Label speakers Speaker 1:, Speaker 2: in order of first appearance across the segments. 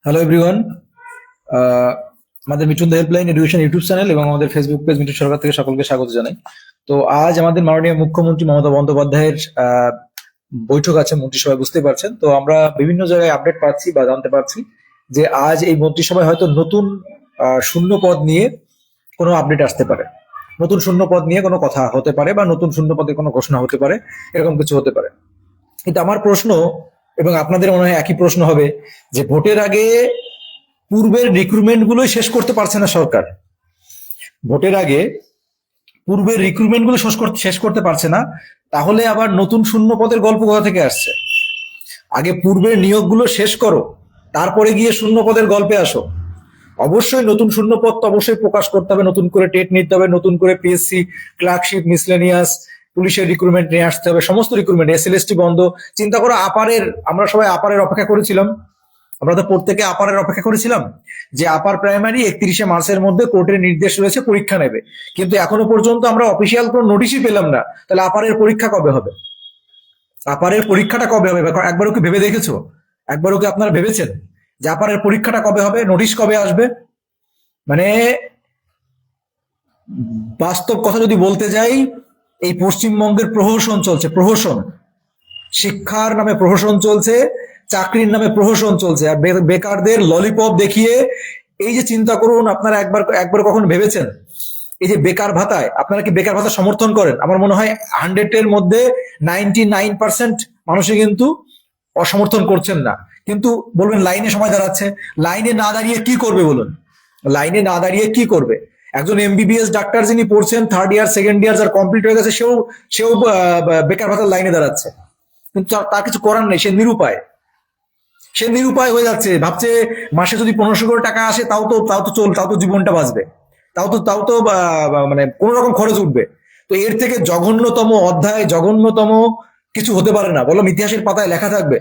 Speaker 1: Hello everyone, আমাদের Mithun helpline education YouTube channel এবং আমাদের ফেসবুক পেজ মিঠুন সরকার থেকে সকলকে স্বাগত জানাই। তো আজ আমাদের মাননীয় মুখ্যমন্ত্রী মমতা বন্দ্যোপাধ্যায়ের বৈঠক আছে মন্ত্রিসভায়, বুঝতে পারছেন। তো আমরা বিভিন্ন জায়গায় আপডেট পাচ্ছি বা জানতে পারছি যে আজ এই মন্ত্রিসভায় হয়তো নতুন শূন্য পদ নিয়ে কোনো আপডেট আসতে পারে, নতুন শূন্য পদ নিয়ে কোনো কথা হতে পারে বা নতুন শূন্য পদের কোনো ঘোষণা হতে পারে, এরকম কিছু হতে পারে। কিন্তু আমার প্রশ্ন এবং আপনাদের মনে হয় একই প্রশ্ন হবে যে ভোটের আগে পূর্বের রিক্রুটমেন্ট গুলোই শেষ করতে পারছে না সরকার। ভোটের আগে পূর্বের রিক্রুটমেন্ট গুলো শেষ করতে পারছে না, তাহলে আবার নতুন শূন্য পদের গল্প কোথা থেকে আসছে? আগে পূর্বের নিয়োগগুলো শেষ করো, তারপরে গিয়ে শূন্য পদের গল্পে আসো। অবশ্যই নতুন শূন্য পদ তো অবশ্যই প্রকাশ করতে হবে, নতুন করে টেট নিতে হবে, নতুন করে পিএসসি, ক্লার্কশিপ, মিসলেনিয়াস, পুলিশের রিক্রুটমেন্ট নিয়ে আসতে হবে, সমস্ত রিক্রুটমেন্ট, এসএলএসটি বন্ধ। চিন্তা করো আপারের, আমরা সবাই আপারের অপেক্ষা করেছিলাম, আমরা তো প্রত্যেকে আপারের অপেক্ষা করেছিলাম যে আপার প্রাইমারি 31শে মার্চের মধ্যে কোর্টের নির্দেশ রয়েছে পরীক্ষা নেবে, কিন্তু এখনো পর্যন্ত আমরা অফিসিয়াল কোনো নোটিশই পেলাম না। তাহলে আপারের পরীক্ষা কবে হবে? আপারের পরীক্ষাটা কবে হবে? একবারও কি ভেবে দেখেছো? একবারও কি আপনারা ভেবেছেন যে আপারের পরীক্ষাটা কবে হবে, নোটিশ কবে আসবে? মানে বাস্তব কথা যদি বলতে যাই, এই পশ্চিমবঙ্গের প্রহসন চলছে, প্রহসন। শিক্ষার নামে প্রহসন চলছে, চাকরির নামে প্রহসন চলছে, আর বেকারদের ললিপপ দেখিয়ে। এই যে চিন্তা করুন, আপনারা একবার একবার কখন ভেবেছেন এই যে বেকার ভাতায়, আপনারা কি বেকার ভাতা সমর্থন করেন? আমার মনে হয় 100-এর মধ্যে 99% মানুষই কিন্তু অসমর্থন করছেন না। কিন্তু বলবেন লাইনে সময় দাঁড়াচ্ছে, লাইনে না দাঁড়িয়ে কি করবে বলুন? লাইনে না দাঁড়িয়ে কি করবে? একজন এমবিবিএস ডাক্তার যিনি পড়ছেন, থার্ড ইয়ার সেকেন্ড ইয়ার যার কমপ্লিট হয়ে গেছে, সেও সেও বেকার ভাতার লাইনে দাঁড়াচ্ছে, কিন্তু তার কিছু করার নেই, সে নিরুপায়। সে নিরুপায় হয়ে যাচ্ছে, ভাবছে মাসে যদি 1500 করে টাকা আসে তাও তো জীবনটা বাঁচবে, তাও তো মানে কোন রকম খরচ উঠবে। তো এর থেকে জঘন্যতম অধ্যায়, জঘন্যতম কিছু হতে পারে না। বললাম ইতিহাসের পাতায় লেখা থাকবে,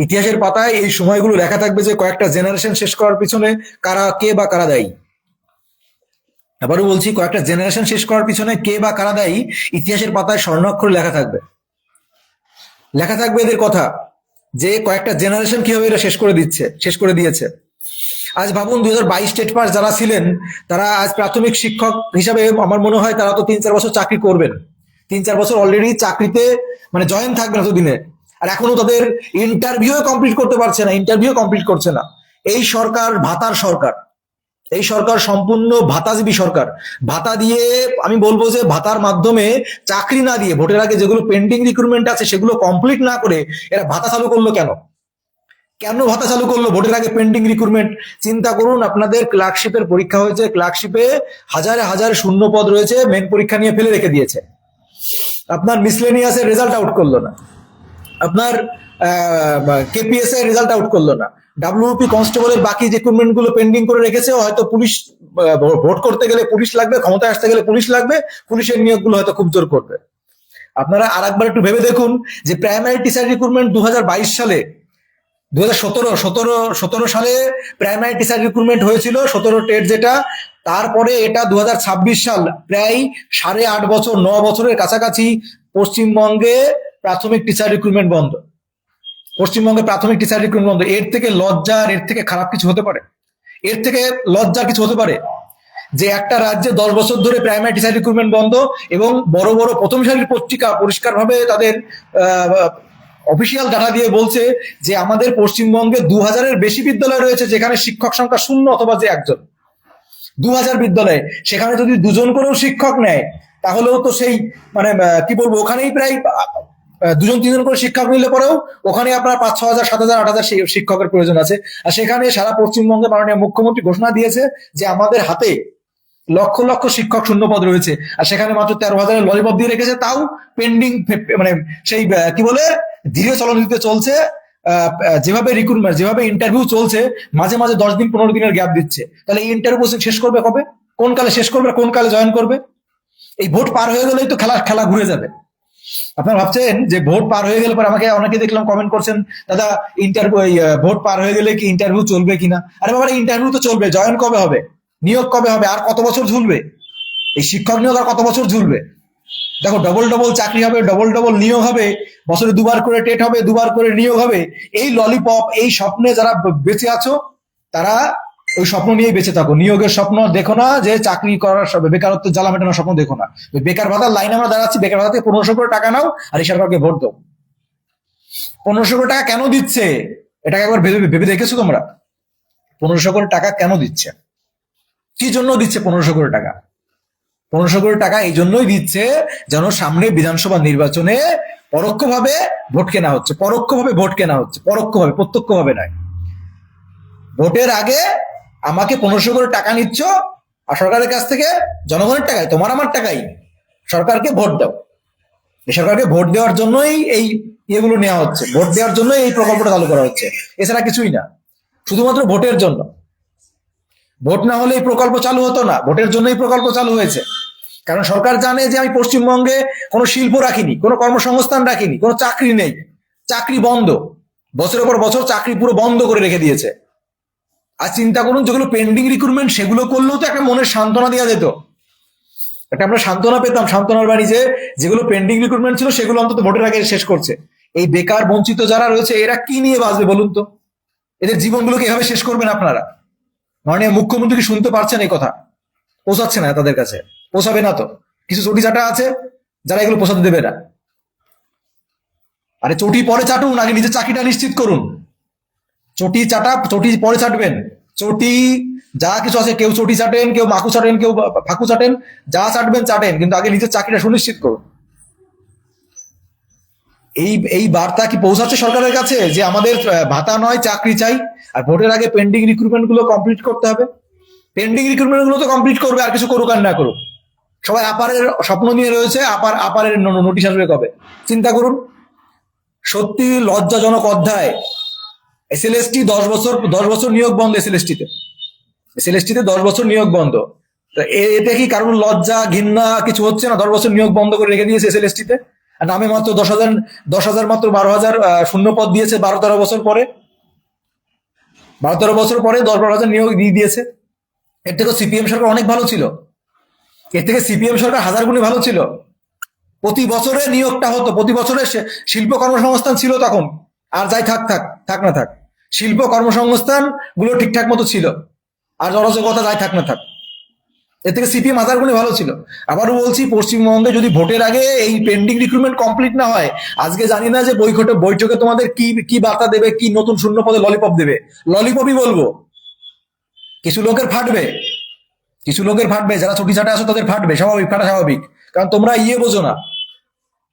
Speaker 1: ইতিহাসের পাতায় এই সময়গুলো লেখা থাকবে যে কয়েকটা জেনারেশন শেষ করার পিছনে কে বা কারা দায়ী। আবারও বলছি, কয়েকটা জেনারেশন শেষ করার পিছনে কে বা কারা দায়ী ইতিহাসের পাতায় স্বর্ণাক্ষরে লেখা থাকবে। লেখা থাকবে এদের কথা, যে কয়েকটা জেনারেশন কিভাবে এটা শেষ করে দিয়েছে। আজ ভাবুন, 2022 স্টেট পাস যারা ছিলেন, তারা আজ প্রাথমিক শিক্ষক হিসাবে আমার মনে হয় তারা তো 3-4 বছর চাকরি করবেন, 3-4 বছর অলরেডি চাকরিতে মানে জয়েন থাকবেন এতদিনে, আর এখনো তাদের ইন্টারভিউ কমপ্লিট করতে পারছে না, ইন্টারভিউ কমপ্লিট করছে না। এই সরকার ভাতার সরকার, এই সরকার সম্পূর্ণ ভাতাজীবী সরকার। ভাতা দিয়ে, আমি বলবো যে ভাতার মাধ্যমে চাকরি না দিয়ে, ভোটের আগে যেগুলো পেন্ডিং রিক্রুটমেন্ট আছে সেগুলো কমপ্লিট না করে এরা ভাতা চালু করলো কেন? কেন ভাতা চালু করলো ভোটের আগে পেন্ডিং রিক্রুটমেন্ট? চিন্তা করুন, আপনাদের ক্লার্কশিপের পরীক্ষা হয়েছে, ক্লার্কশিপে হাজারে হাজার শূন্য পদ রয়েছে, মেন পরীক্ষা নিয়ে ফেলে রেখে দিয়েছে। আপনার মিসলেনিয়াসের রেজাল্ট আউট করলো না, আপনার কেপিএস এর রেজাল্ট আউট করলো না, ডাব্লিউপি কনস্টেবলের বাকি রিক্রুটমেন্ট গুলো পেন্ডিং করে রেখেছে। হয়তো পুলিশ, ভোট করতে গেলে পুলিশ লাগবে, ক্ষমতায় আসতে গেলে পুলিশ লাগবে, পুলিশের নিয়োগগুলো হয়তো খুব জোর করবে। আপনারা আরেকবার একটু ভেবে দেখুন যে প্রাইমারি টিচার রিক্রুটমেন্ট 2022 সালে, 2017 সালে প্রাইমারি টিচার রিক্রুটমেন্ট হয়েছিল, 17 টেট যেটা। তারপরে এটা 2026 সাল, প্রায় 8.5 বছর, 9 বছরের কাছাকাছি পশ্চিমবঙ্গে প্রাথমিক টিচার রিক্রুটমেন্ট বন্ধ। পশ্চিমবঙ্গে প্রাথমিক টিচার রিক্রুটমেন্ট বন্ধ। এর থেকে লজ্জার, এর থেকে খারাপ কিছু হতে পারে? এর থেকে লজ্জার কিছু হতে পারে যে একটা রাজ্যে 10 বছর ধরে প্রাইমারি টিচার রিক্রুটমেন্ট বন্ধ, এবং বড় বড় প্রথম সারির পত্রিকা পরিষ্কারভাবে তাদের অফিসিয়াল ডাটা দিয়ে বলছে যে আমাদের পশ্চিমবঙ্গে 2000-এর বেশি বিদ্যালয় রয়েছে যেখানে শিক্ষক সংখ্যা 0 অথবা যে 1 জন। 2000 বিদ্যালয়ে, সেখানে যদি 2 জন করেও শিক্ষক নেয়, তাহলেও তো সেই মানে কি বলবো, ওখানেই প্রায় 2-3 জন করে শিক্ষক নিলে পরেও ওখানে আপনার 5-6 হাজার, 7 হাজার, 8 হাজার শিক্ষকের প্রয়োজন আছে। আর সেখানে সারা পশ্চিমবঙ্গে মাননীয় মুখ্যমন্ত্রী ঘোষণা দিয়েছে যে আমাদের হাতে লক্ষ লক্ষ শিক্ষক শূন্য পদ রয়েছে, আর সেখানে মাত্র 13,000-এর ললিপপ দিয়ে রেখেছে, তাও পেন্ডিং, মানে সেই কি বলে ধীরে চলনিতে চলছে। যেভাবে রিক্রুটমেন্ট, যেভাবে ইন্টারভিউ চলছে, মাঝে মাঝে 10 দিন 15 দিনের গ্যাপ দিচ্ছে। তাহলে এই ইন্টারভিউ শেষ করবে কবে? কোন কালে শেষ করবে? কোন কালে জয়েন করবে? এই ভোট পার হয়ে গেলেই তো খেলা ঘুরে যাবে। আপনারা ভাবছেন যে ভোট পার হয়ে গেলে পরে, আমাকে অনেকে দেখলাম কমেন্ট করছেন, দাদা ইন্টারভিউ, ভোট পার হয়ে গেলে কি ইন্টারভিউ চলবে কিনা? আরে বাবা, ইন্টারভিউ তো চলবে, জয়েন কবে হবে, নিয়োগ কবে হবে, আর কত বছর ঝুলবে এই শিক্ষক নিয়োগ? আর কত বছর ঝুলবে? দেখো, ডবল ডবল চাকরি হবে, ডবল ডবল নিয়োগ হবে, বছরে দুবার করে টেট হবে, দুবার করে নিয়োগ হবে। এই ললিপপ, এই স্বপ্নে যারা বেঁচে আছো, তারা ওই স্বপ্ন নিয়েই বেঁচে থাকো। নিয়োগের স্বপ্ন দেখো না, যে চাকরি করার বেকারত্বের জ্বালা মেটানোর স্বপ্ন দেখো না। ওই বেকার ভাতার লাইনে আমরা দাঁড়াচ্ছি, বেকার ভাতা থেকে 1500 করে টাকা নাও আর এই সরকারকে ভোট দাও। 1500 করে টাকা কেন দিচ্ছে, এটাকে একবার ভেবে ভেবে দেখেছো তোমরা? 1500 করে টাকা কেন দিচ্ছে, কি জন্য দিচ্ছে 1500 করে টাকা? 1500 কোটি টাকা এই জন্যই দিচ্ছে যেন সামনে বিধানসভা নির্বাচনে পরোক্ষভাবে ভোট কেনা হচ্ছে, পরোক্ষভাবে ভোট কেনা হচ্ছে, পরোক্ষভাবে, প্রত্যক্ষভাবে নয়। ভোটের আগে আমাকে 1500 করে টাকা নিচ্ছ, আর সরকারের কাছ থেকে জনগণের টাকায়, তোমার আমার টাকাই সরকারকে ভোট দাও। এই সরকারকে ভোট দেওয়ার জন্যই এই ইয়েগুলো নেওয়া হচ্ছে, ভোট দেওয়ার জন্যই এই প্রকল্পটা চালু করা হচ্ছে, এছাড়া কিছুই না, শুধুমাত্র ভোটের জন্য। ভোট না হলে এই প্রকল্প চালু হতো না, ভোটের জন্য এই প্রকল্প চালু হয়েছে। কারণ সরকার জানে যে আমি পশ্চিমবঙ্গে কোনো শিল্প রাখিনি, কোনো কর্মসংস্থান রাখিনি, কোনো চাকরি নেই, চাকরি বন্ধ, বছরের পর বছর চাকরি পুরো বন্ধ করে রেখে দিয়েছে। আর চিন্তা করুন, যেগুলো পেন্ডিং রিক্রুটমেন্ট সেগুলো করলেও তো একটা মনের সান্ত্বনা দেওয়া যেত, একটা আমরা সান্ত্বনা পেতাম, সান্ত্বনার বাণী, যে যেগুলো পেন্ডিং রিক্রুটমেন্ট ছিল সেগুলো অন্তত ভোটের আগে শেষ করছে। এই বেকার বঞ্চিত যারা রয়েছে এরা কি নিয়ে বাঁচবে বলুন তো? এদের জীবনগুলোকে এভাবে শেষ করবেন আপনারা? মাননীয় মুখ্যমন্ত্রী কি শুনতে পারছেন এই কথা? পৌঁছাচ্ছে না তাদের কাছে, পৌঁছাবে না তো। কিছু চটি চাটা আছে যারা এগুলো পৌঁছাতে দেবে না। আরে চটি পরে চাটুন, আগে নিজের চাকরিটা নিশ্চিত করুন। চটি চাটা, চটি পরে চাটবেন। চটি যা কিছু আছে, কেউ চটি চাটেন, কেউ মাকু চাটেন, কেউ ফাঁকু চাটেন, যা চাটবেন চাটেন, কিন্তু আগে নিজের চাকরিটা সুনিশ্চিত করুন। এই এই বার্তা কি পৌঁছাচ্ছে সরকারের কাছে যে আমাদের ভাতা নয় চাকরি চাই, আর ভোটের আগে পেন্ডিং রিক্রুটমেন্ট গুলো কমপ্লিট করতে হবে? পেন্ডিং রিক্রুটমেন্ট গুলো তো কমপ্লিট করবে, আর কিছু করুক আর না করুক। সবাই আপারের স্বপ্ন নিয়ে রয়েছে, আপারের নোটিশ আসবে কবে, চিন্তা করুন। সত্যি লজ্জাজনক অধ্যায়। এসএলএসটি 10 বছর নিয়োগ বন্ধ, এসএলএসটিতে 10 বছর নিয়োগ বন্ধ। এতে কি কারণ লজ্জা ঘৃণা কিছু হচ্ছে না? 10 বছর নিয়োগ বন্ধ করে রেখে দিয়েছে এসএলএসটিতে, আর নামে মাত্র 10,000 মাত্র 12,000 শূন্য পদ দিয়েছে 12-13 বছর পরে, 12-13 বছর পরে 10-12 হাজার নিয়োগ দিয়ে দিয়েছে। এর থেকে সিপিএম সরকার অনেক ভালো ছিল, এর থেকে সিপিএম সরকার 1000 গুণে ভালো ছিল। প্রতি বছরে নিয়োগটা হতো, প্রতি বছরে শিল্প কর্মসংস্থান ছিল তখন। আর যাই থাক থাক থাক না থাক, শিল্প কর্মসংস্থান গুলো ঠিকঠাক মতো ছিল, আর অরাজকতা যাই থাক না থাক। এর থেকে সিপিএম 1000 গুণে ভালো ছিল। আবারও বলছি, পশ্চিমবঙ্গে যদি ভোটের আগে এই পেন্ডিং রিক্রুটমেন্ট কমপ্লিট না হয়, আজকে জানি না যে বৈঠকে তোমাদের কি কি বার্তা দেবে, কি নতুন শূন্য পদে ললিপপ দেবে। ললিপপই বলবো। কিছু লোকের ফাটবে, কিছু লোকের ফাটবে, যারা ছুটি ছাটা আসো তাদের ফাটবে, স্বাভাবিক, ফাটা স্বাভাবিক। কারণ তোমরা বোঝো না,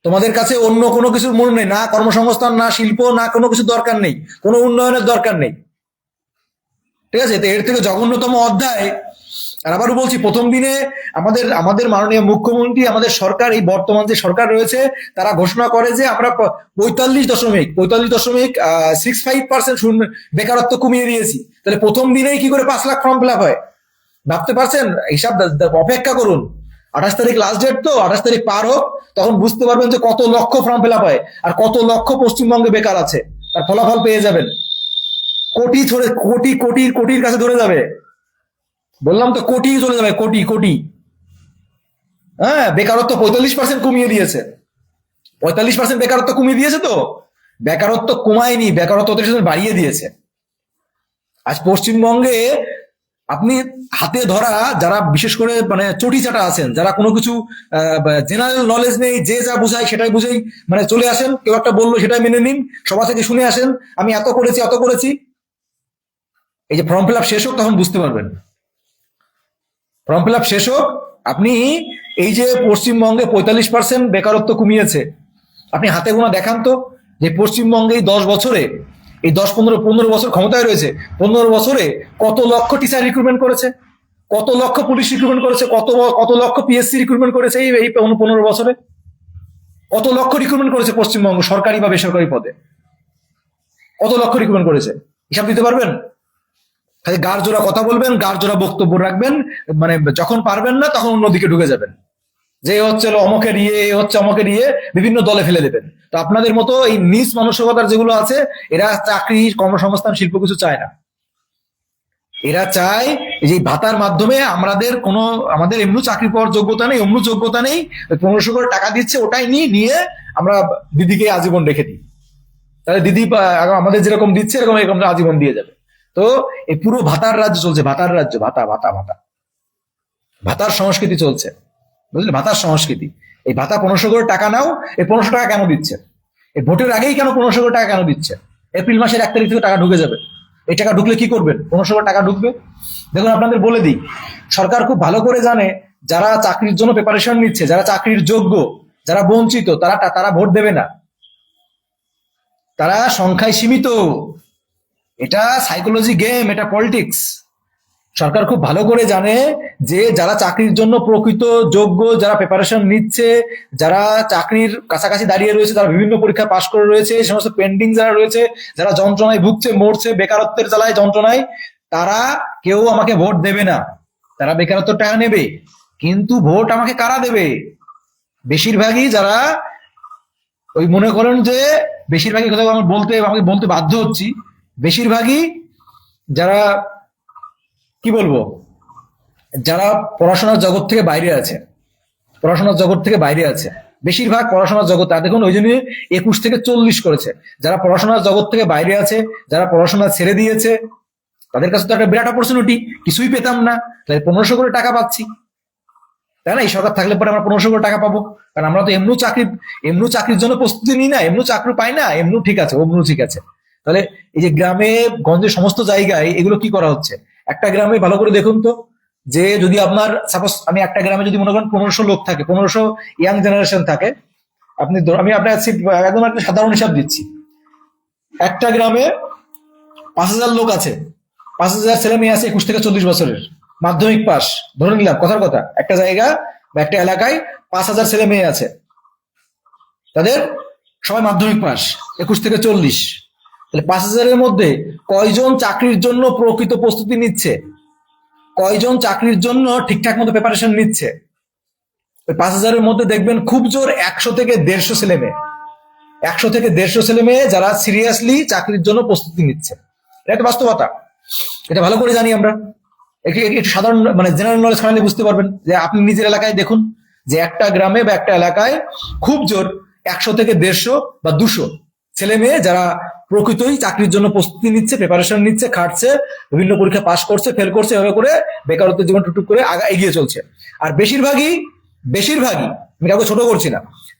Speaker 1: তোমাদের কাছে অন্য কোনো কিছুর মনে নেই, না কর্মসংস্থান, না শিল্প, না কোনো কিছু দরকার নেই, কোনো উন্নয়নের দরকার নেই। ঠিক আছে, তো এর থেকে জঘন্যতম অধ্যায়। আর আবারও বলছি, প্রথম দিনে আমাদের মাননীয় মুখ্যমন্ত্রী, আমাদের সরকার, এই বর্তমান যে সরকার রয়েছে, তারা ঘোষণা করে যে আমরা 45.65% বেকারত্ব কমিয়ে দিয়েছি। তাহলে প্রথম দিনেই কি করে 5 লাখ ফর্ম ফিল আপ হয় ভাবতে পারছেন? হিসাব অপেক্ষা করুন, 28 তারিখ লাস্ট ডেট, তো 28 তারিখ পার হোক, তখন বুঝতে পারবেন যে কত লক্ষ ফর্ম ফিল আপ হয় আর কত লক্ষ পশ্চিমবঙ্গে বেকার আছে, তার ফলাফল পেয়ে যাবেন। কোটি কোটির কাছে ধরে যাবে, বললাম তো, কোটি চলে যাবে, কোটি। হ্যাঁ, বেকারত্ব 45% কমিয়ে দিয়েছে, 45% বেকারত্ব কমিয়ে দিয়েছে। তো বেকারত্ব কমায়নি, বেকারত্ব বাড়িয়ে দিয়েছে। আজ পশ্চিমবঙ্গে আপনি হাতে ধরা যারা বিশেষ করে মানে চটি চাটা আছেন, যারা কোনো কিছু জেনারেল নলেজ নেই, যে যা বুঝায় সেটাই বুঝেই মানে চলে আসেন, কেউ একটা বললো সেটাই মেনে নিন, সবার থেকে শুনে আসেন আমি এত করেছি। এই যে ফর্ম ফিল আপ শেষ হোক তখন বুঝতে পারবেন, ফর্ম ফিল আপ শেষ হোক। আপনি এই যে পশ্চিমবঙ্গে 45% বেকারত্ব কমিয়েছে, আপনি হাতে গোনা দেখান তো, যে পশ্চিমবঙ্গে এই 10 বছরে, এই 10-15 বছর ক্ষমতায় রয়েছে, 15 বছরে কত লক্ষ টিচার রিক্রুটমেন্ট করেছে, কত লক্ষ পুলিশ রিক্রুটমেন্ট করেছে, কত লক্ষ পিএসসি রিক্রুটমেন্ট করেছে এই 15 বছরে, কত লক্ষ রিক্রুটমেন্ট করেছে পশ্চিমবঙ্গ সরকারি বা বেসরকারি পদে, কত লক্ষ রিক্রুটমেন্ট করেছে, হিসাব দিতে পারবেন? খালি গাড় জোড়া কথা বলবেন, গাড় জোড়া বক্তব্য রাখবেন, মানে যখন পারবেন না তখন অন্যদিকে ঢুকে যাবেন, যে হচ্ছে অমকের হচ্ছে অমকের বিভিন্ন দলে ফেলে দেবেন। তো আপনাদের মতো এই নিজ মানসিকতার যেগুলো আছে, এরা চাকরি, কর্মসংস্থান, শিল্প কিছু চায় না। এরা চায় যে ভাতার মাধ্যমে আমাদের এমনি চাকরি পাওয়ার যোগ্যতা নেই, অমনি যোগ্যতা নেই, 1500 করে টাকা দিচ্ছে, ওটাই নিয়ে আমরা দিদিকে আজীবন রেখে দিই। তাহলে দিদি আমাদের যেরকম দিচ্ছে এরকম এরকম আজীবন দিয়ে যাবে। তো এই পুরো ভাতার রাজ্য চলছে, ভাতার রাজ্য, ভাতা ভাতা ভাতা, ভাতার সংস্কৃতি চলছে, বুঝলে, ভাতার সংস্কৃতি। এই ভাতা 1500 করে টাকা নাও, এই 1500 টাকা কেন দিচ্ছে? এই ভোটের আগেই কেন 1500 করে টাকা কেন দিচ্ছে? এপ্রিল মাসের 1 তারিখ থেকে টাকা ঢুকে যাবে। এই টাকা ঢুকলে কি করবেন? 1500 করে টাকা ঢুকবে। দেখুন, আপনাদের বলে দিই, সরকার খুব ভালো করে জানে যারা চাকরির জন্য প্রিপারেশন নিচ্ছে, যারা চাকরির যোগ্য, যারা বঞ্চিত, তারা ভোট দেবে না, তারা সংখ্যায় সীমিত। এটা সাইকোলজি গেম, এটা পলিটিক্স। সরকার খুব ভালো করে জানে যে যারা চাকরির জন্য প্রকৃত যোগ্য, যারা প্রিপারেশন নিচ্ছে, যারা চাকরির কাছাকাছি দাঁড়িয়ে রয়েছে, যারা বিভিন্ন পরীক্ষা পাশ করে রয়েছে, এই সমস্ত পেন্ডিং যারা রয়েছে, যারা যন্ত্রণায় ভুগছে, মরছে, বেকারত্বের জ্বালায় যন্ত্রণায়, তারা কেউ আমাকে ভোট দেবে না। তারা বেকারত্বের টাকা নেবে, কিন্তু ভোট আমাকে কারা দেবে? বেশিরভাগই যারা ওই মনে করেন যে, বেশিরভাগই কথা আমাকে বলতে বাধ্য হচ্ছি, বেশিরভাগই যারা কি বলবো, যারা পড়াশোনার জগৎ থেকে বাইরে আছে, পড়াশোনার জগৎ থেকে বাইরে আছে, বেশিরভাগ পড়াশোনার জগৎ। আর দেখুন, ওই জন্য 21 থেকে 40 করেছে। যারা পড়াশোনার জগৎ থেকে বাইরে আছে, যারা পড়াশোনা ছেড়ে দিয়েছে, তাদের কাছে তো একটা বিরাট অপরচুনিটি, কিছুই পেতাম না, তাই 1500 করে টাকা পাচ্ছি, তাই না? এই সরকার থাকলে পরে আমরা 1500 করে টাকা পাবো, কারণ আমরা তো এমনি চাকরির জন্য প্রস্তুতি নিই না, এমনি চাকরি পাই না, এমনি ঠিক আছে, অমনি ঠিক আছে। তাহলে এই যে গ্রামে গঞ্জে সমস্ত জায়গায় এগুলো কি করা হচ্ছে? একটা গ্রামে ভালো করে দেখুন তো, যে যদি আপনার সাপোজ আমি একটা গ্রামে যদি মনে করেন 1500 লোক থাকে, 1500 ইয়াং জেনারেশন থাকে, আমি আপনার একদম একটা সাধারণ হিসাব দিচ্ছি, একটা গ্রামে 5000 লোক আছে, 5000 ছেলে মেয়ে আছে 21 থেকে 40 বছরের, মাধ্যমিক পাস, ধরে নিলাম কথার কথা, একটা জায়গা বা একটা এলাকায় 5000 ছেলে মেয়ে আছে, তাদের সবাই মাধ্যমিক পাস, 21 থেকে 40। তাহলে 5000-এর মধ্যে কয়জন চাকরির জন্য প্রকৃত প্রস্তুতি নিচ্ছে? কয়জন চাকরির জন্য ঠিকঠাক মতো প্রিপারেশন নিচ্ছে? 5000-এর মধ্যে দেখবেন খুব জোর 100 থেকে 150 ছেলে মেয়ে, 100 থেকে 150 ছেলে মেয়ে যারা সিরিয়াসলি চাকরির জন্য প্রস্তুতি নিচ্ছে। এটা একটা বাস্তবতা, এটা ভালো করে জানি আমরা। একটু সাধারণ মানে জেনারেল নলেজ খানালে বুঝতে পারবেন, যে আপনি নিজের এলাকায় দেখুন, যে একটা গ্রামে বা একটা এলাকায় খুব জোর 100 থেকে 150 বা 200 ছেলে মেয়ে যারা প্রকৃতই চাকরির জন্য প্রস্তুতি নিচ্ছে, প্রিপারেশন নিচ্ছে, খাটছে, বিভিন্ন পরীক্ষা পাশ করছে, ফেল করছে, এভাবে করে বেকারত্বের জীবন টুকটুক করে এগিয়ে চলছে। আর বেশিরভাগই আমি কাউকে ছোট করছি না,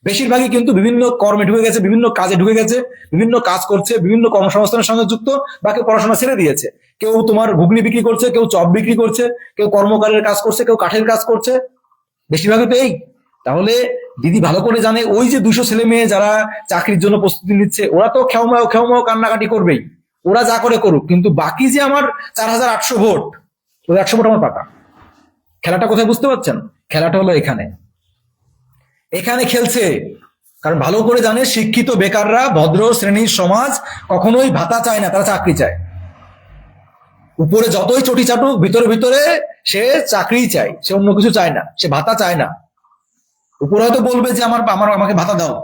Speaker 1: বেশিরভাগই কিন্তু বিভিন্ন কর্মে ঢুকে গেছে, বিভিন্ন কাজে ঢুকে গেছে, বিভিন্ন কাজ করছে, বিভিন্ন কর্মসংস্থানের সঙ্গে যুক্ত, বা কেউ পড়াশোনা ছেড়ে দিয়েছে, কেউ তোমার ঘুগনি বিক্রি করছে, কেউ চপ বিক্রি করছে, কেউ কর্মকারের কাজ করছে, কেউ কাঠের কাজ করছে, বেশিরভাগই তো এই। তাহলে দিদি ভালো করে জানে ওই যে 200 ছেলে মেয়ে যারা চাকরির জন্য প্রস্তুতি নিচ্ছে, ওরা তো খেউমাও কান্নাকাটি করবেই, ওরা যা করে করুক, কিন্তু বাকি যে আমার 4800 ভোট, ওই 800 ভোট আমার পাকা। খেলাটা কোথায় বুঝতে পারছেন? খেলাটা হলো এখানে খেলছে। কারণ ভালো করে জানে শিক্ষিত বেকাররা, ভদ্র শ্রেণীর সমাজ কখনোই ভাতা চায় না, তারা চাকরি চায়। উপরে যতই চটি চাটুক, ভিতরে ভিতরে সে চাকরি চায়, সে অন্য কিছু চায় না, সে ভাতা চায় না। উপরে হয়তো বলবে যে আমাকে ভাতা দাও,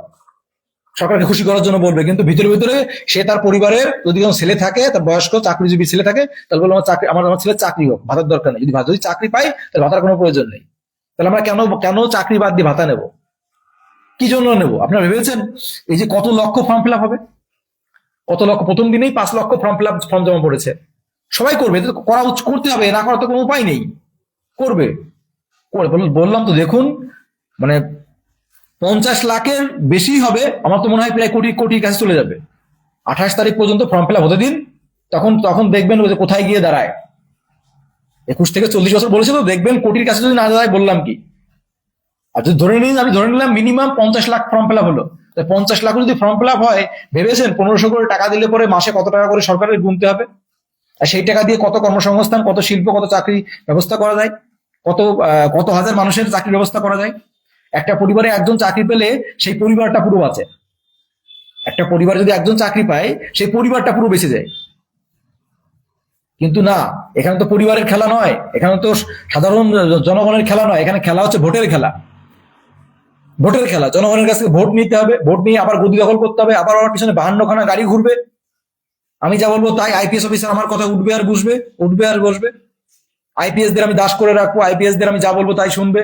Speaker 1: সরকারকে খুশি করার জন্য বলবে, কিন্তু ভিতরে ভিতরে সে তার পরিবারের যদি কোনো ছেলে থাকে, তার বয়স্ক চাকরিজীবী ছেলে থাকে, তাহলে বলবো আমার ছেলের চাকরি হোক, ভাতার দরকার নেই। যদি চাকরি পাই তাহলে ভাতার কোনো প্রয়োজন নেই। তাহলে আমরা কেন চাকরি বাদ দিয়ে ভাতা নেব? কি জন্য নেব? আপনারা ভেবেছেন এই যে কত লক্ষ ফর্ম ফিল আপ হবে, কত লক্ষ, প্রথম দিনেই 5 লক্ষ ফর্ম জমা পড়েছে। সবাই করবে, করতে হবে, না করার তো কোনো উপায় নেই, করবে। বললাম তো, দেখুন মানে 50 লাখের বেশি হবে, আমার তো মনে হয় প্রায় কোটির কাছে চলে যাবে। 28 তারিখ পর্যন্ত ফর্ম ফিল আপ হতে দিন, তখন দেখবেন কোথায় গিয়ে দাঁড়ায়। 21 থেকে 40 বছর বলেছে তো, দেখবেন কোটির কাছে যদি না দাঁড়ায়, বললাম কি। আর যদি আমি ধরে নিলাম minimum 50 lakh form fill up হলো, 50 লাখ যদি ফর্ম ফিল আপ হয়, ভেবেছেন 1500 করে টাকা দিলে পরে মাসে কত টাকা করে সরকারের গুনতে হবে? আর সেই টাকা দিয়ে কত কর্মসংস্থান, কত শিল্প, কত চাকরি ব্যবস্থা করা যায়, কত হাজার মানুষের চাকরির ব্যবস্থা করা যায়। একটা পরিবারে একজন চাকরি পেলে সেই পরিবারটা পুরো বাঁচে। একটা পরিবারে যদি একজন চাকরি পায়, সেই পরিবারটা পুরো বেঁচে যায়। কিন্তু না, এখানে তো পরিবারের খেলা নয়, এখানে তো সাধারণ জনগণের খেলা নয়, এখানে খেলা হচ্ছে ভোটের খেলা। জনগণের কাছ থেকে ভোট নিতে হবে, ভোট নিয়ে আবার গদি দখল করতে হবে, আবার আমার পিছনে 52খানা গাড়ি ঘুরবে, আমি যা বলবো তাই আইপিএস অফিসার আমার কথা উঠবে আর বসবে, উঠবে আর বসবে। আইপিএস দের আমি দাস করে রাখবো, আইপিএস দের আমি যা বলবো তাই শুনবে,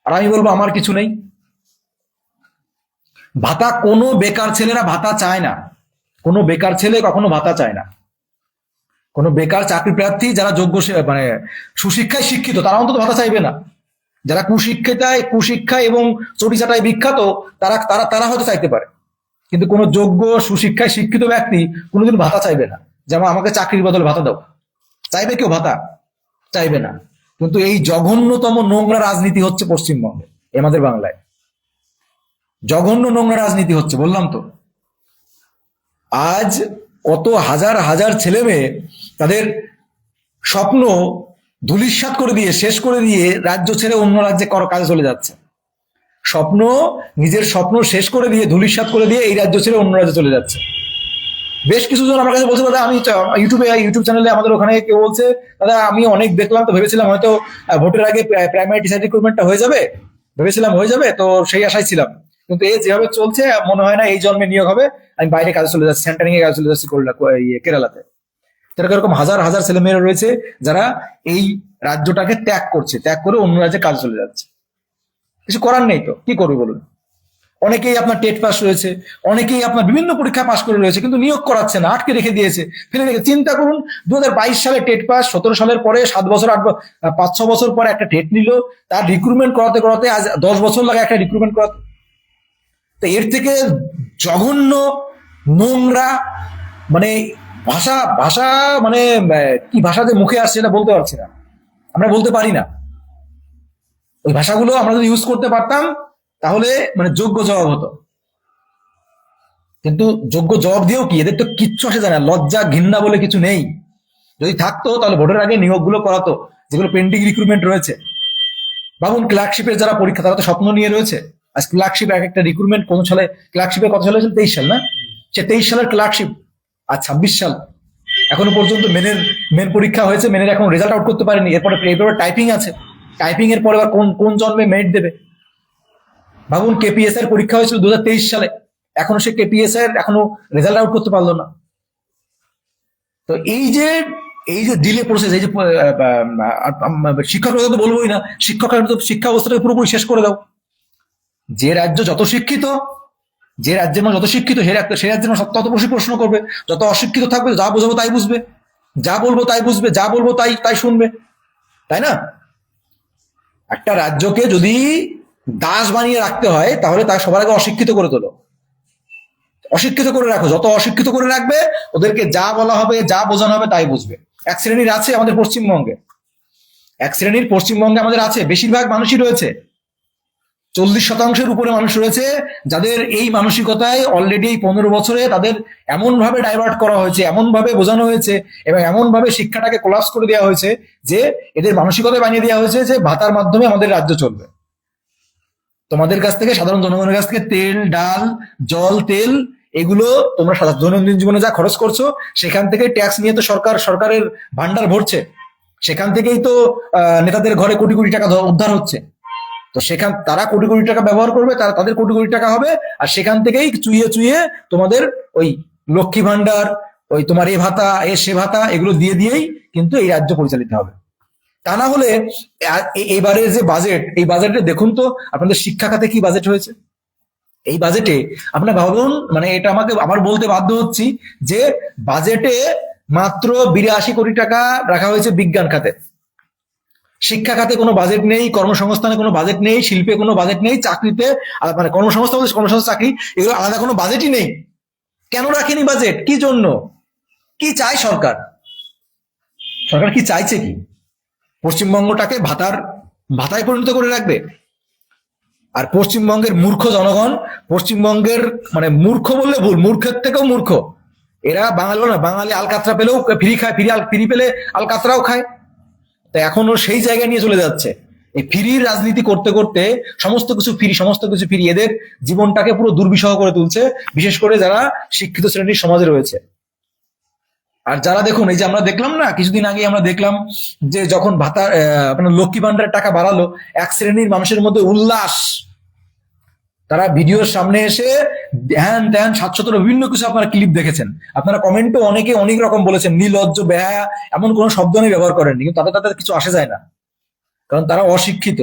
Speaker 1: আর আমি বলবো আমার কিছু নেই। ভাতা কোনো বেকার ছেলেরা ভাতা চায় না, কোনো বেকার ছেলে কখনো ভাতা চায় না। কোনো বেকার চাকরি প্রার্থী যারা যোগ্য মানে সুশিক্ষায় শিক্ষিত তারা অন্তত ভাতা চাইবে না। যারা কুশিক্ষায় এবং চটিচাটায় বিখ্যাত তারা তারা তারা হয়তো চাইতে পারে, কিন্তু কোনো যোগ্য সুশিক্ষায় শিক্ষিত ব্যক্তি কোনোদিন ভাতা চাইবে না। যেমন আমাকে চাকরির বদলে ভাতা দাও, চাইবে কেউ ভাতা? চাইবে না। কিন্তু এই জঘন্যতম নোংরা রাজনীতি হচ্ছে পশ্চিমবঙ্গে, আমাদের বাংলায় জঘন্য নোংরা রাজনীতি হচ্ছে, বললাম তো। আজ কত হাজার হাজার ছেলে মেয়ে তাদের স্বপ্ন ধূলিসাৎ করে দিয়ে, শেষ করে দিয়ে রাজ্য ছেড়ে অন্য রাজ্যে কাজে চলে যাচ্ছে। নিজের স্বপ্ন শেষ করে দিয়ে, ধূলিসাৎ করে দিয়ে এই রাজ্য ছেড়ে অন্য রাজ্যে চলে যাচ্ছে। বেশ কিছু জন আমার কাছে বলছে, দাদা আমি ইউটিউব চ্যানেলে আমাদের ওখানে কেউ বলছে, দাদা আমি অনেক দেখলাম, তো ভেবেছিলাম হয়তো ভোটের আগে প্রাইমারি টিচার রিক্রুটমেন্টটা হয়ে যাবে, ভেবেছিলাম হয়ে যাবে, তো সেই আশায় ছিলাম। কিন্তু এই যেভাবে চলছে মনে হয় না এই জন্মে নিয়োগ হবে। আমি বাইরে কাজে চলে যাচ্ছি, সেন্টারিং এ কাজে চলে যাচ্ছি কেরালাতে। এরকম হাজার হাজার ছেলেমেয়েরা রয়েছে যারা এই রাজ্যটাকে ত্যাগ করছে, ত্যাগ করে অন্য রাজ্যে কাজে চলে যাচ্ছে। কিছু করার নেই, তো কি করবে বলুন? অনেকেই আপনার টেট পাস রয়েছে, অনেকেই আপনার বিভিন্ন পরীক্ষা পাস করে রয়েছে, কিন্তু নিয়োগ করাচ্ছে না, আটকে রেখে দিয়েছে, ফেলে রেখে। চিন্তা করুন, 2022 সালে টেট পাস, 17 সালের পরে 7 বছর 5-6 বছর পরে একটা টেট নিল, তার রিক্রুটমেন্ট করাতে করাতে আজ 10 বছর লাগে একটা রিক্রুটমেন্ট করাতে। তো এর থেকে জঘন্য নোংরা মানে ভাষা ভাষা মানে কি ভাষাতে মুখে আসছে এটা বলতে পারছি না, আমরা বলতে পারি না। ওই ভাষাগুলো আমরা যদি ইউজ করতে পারতাম তাহলে মানে যোগ্য জবাব হতো। কিন্তু যোগ্য জবাব দিয়েও কি, এদের তো কিচ্ছু আসে যায় না, লজ্জা ঘৃণা বলে কিছু নেই। যদি থাকতো তাহলে ভোটের আগে নিয়োগগুলো করাতো, যেগুলো পেন্ডিং রিক্রুটমেন্ট রয়েছে। ভাবুন, ক্লার্কশিপের যারা পরীক্ষা তারা তো স্বপ্ন নিয়ে রয়েছে। আজ ক্লার্কশিপ এক একটা রিক্রুটমেন্ট কোন সালে, ক্লার্কশিপের কত সালে হয়েছিল? 23 সাল না? সে 23 সালের ক্লার্কশিপ আজ 26 সাল, এখনো পর্যন্ত মেন পরীক্ষা হয়েছে, মেনের এখন রেজাল্ট আউট করতে পারেনি। এরপরে টাইপিং আছে, টাইপিং এর পরে কোন কোন জন্মে মেরিট দেবে? ভাবুন, কেপিএস এর পরীক্ষা হয়েছিল 2023 সালে, এখনো সে কেপিএস এর এখনো রেজাল্ট আউট করতে পারলো না। তো এই যে ডিলে প্রসেস, এই যে শিক্ষকরা তো বলবোই না, শিক্ষকরা তো শিক্ষা ব্যবস্থাটাকে পুরোপুরি শেষ করে দাও। যে রাজ্য যত শিক্ষিত, যে রাজ্যের মানুষ যত শিক্ষিত, সেই রাজ্যের মানুষ তত বেশি প্রশ্ন করবে। যত অশিক্ষিত থাকবে, যা বোঝাবো তাই বুঝবে, যা বলবো তাই বুঝবে, যা বলবো তাই তাই শুনবে, তাই না? একটা রাজ্যকে যদি দাস বানিয়ে রাখতে হয় তাহলে তার সবার আগে অশিক্ষিত করে তোলো, অশিক্ষিত করে রাখো। যত অশিক্ষিত করে রাখবে ওদেরকে যা বলা হবে, যা বোঝানো হবে তাই বুঝবে। এক শ্রেণীর আছে আমাদের পশ্চিমবঙ্গে, এক শ্রেণীর পশ্চিমবঙ্গে আমাদের আছে, বেশিরভাগ মানুষই রয়েছে, 40% উপরে মানুষ রয়েছে যাদের এই মানসিকতায় অলরেডি 15 বছরে তাদের এমন ভাবে ডাইভার্ট করা হয়েছে, এমন ভাবে বোঝানো হয়েছে এবং এমন ভাবে শিক্ষাটাকে কোলাপস করে দেওয়া হয়েছে যে এদের মানসিকতায় বানিয়ে দেওয়া হয়েছে যে ভাতার মাধ্যমে আমাদের রাজ্য চলবে। তোমাদের কাছ থেকে, সাধারণ জনগণের কাছ থেকে তেল, ডাল, জল, তেল এগুলো তোমরা দৈনন্দিন জীবনে যা খরচ করছো সেখান থেকে ট্যাক্স নিয়ে তো সরকারের ভান্ডার ভরছে, সেখান থেকেই তো নেতাদের ঘরে কোটি কোটি টাকা উদ্ধার হচ্ছে। তো সেখান তারা কোটি কোটি টাকা ব্যবহার করবে, তাদের কোটি কোটি টাকা হবে, আর সেখান থেকেই চুইয়ে চুইয়ে তোমাদের ওই লক্ষ্মী ভান্ডার, ওই তোমার এ ভাতা, সে ভাতা এগুলো দিয়ে দিয়েই কিন্তু এই রাজ্য পরিচালিত হবে। তা না হলে এবারে যে বাজেট, এই বাজেটে দেখুন তো আপনাদের শিক্ষা খাতে কি বাজেট হয়েছে। এই বাজেটে আপনার ভাবুন, মানে এটা আমাকে আবার বলতে বাধ্য হচ্ছি যে বাজেটে মাত্র 82 কোটি টাকা রাখা হয়েছে বিজ্ঞান খাতে। শিক্ষা খাতে কোনো বাজেট নেই, কর্মসংস্থানে কোনো বাজেট নেই, শিল্পে কোনো বাজেট নেই, চাকরিতে মানে কর্মসংস্থান চাকরি এগুলো আলাদা কোনো বাজেটই নেই। কেন রাখেনি বাজেট? কি জন্য? কি চায় সরকার? সরকার কি চাইছে? কি পশ্চিমবঙ্গটাকে ভাতায় পরিণত করে রাখবে? আর পশ্চিমবঙ্গের মূর্খ জনগণ, পশ্চিমবঙ্গের মানে মূর্খ বললে ভুল, মূর্খের থেকেও মূর্খ এরা। বাঙালি না, বাঙালি আলকাতরা পেলেও ফ্রি খায়, ফ্রি পেলে আলকাতরাও খায়। তাই এখনো সেই জায়গায় নিয়ে চলে যাচ্ছে। এই ফ্রির রাজনীতি করতে করতে সমস্ত কিছু ফ্রি, এদের জীবনটাকে পুরো দুর্বিষহ করে তুলছে, বিশেষ করে যারা শিক্ষিত শ্রেণীর সমাজে রয়েছে। আর যারা দেখুন, এই যে আমরা দেখলাম না, কিছুদিন আগে আমরা দেখলাম যে যখন ভাতা আপনার লক্ষ্মী ভান্ডারের টাকা বাড়ালো, এক শ্রেণীর মানুষের মধ্যে উল্লাস, তারা ভিডিওর সামনে এসে ধ্যান ত্যান 717 বিভিন্ন কিছু আপনারা ক্লিপ দেখেছেন, আপনারা কমেন্টও অনেকে অনেক রকম বলেছেন, নির্লজ্জ বেহায়া এমন কোনো শব্দ নেই ব্যবহার করেননি, কিন্তু তাদের কিছু আসে যায় না, কারণ তারা অশিক্ষিত,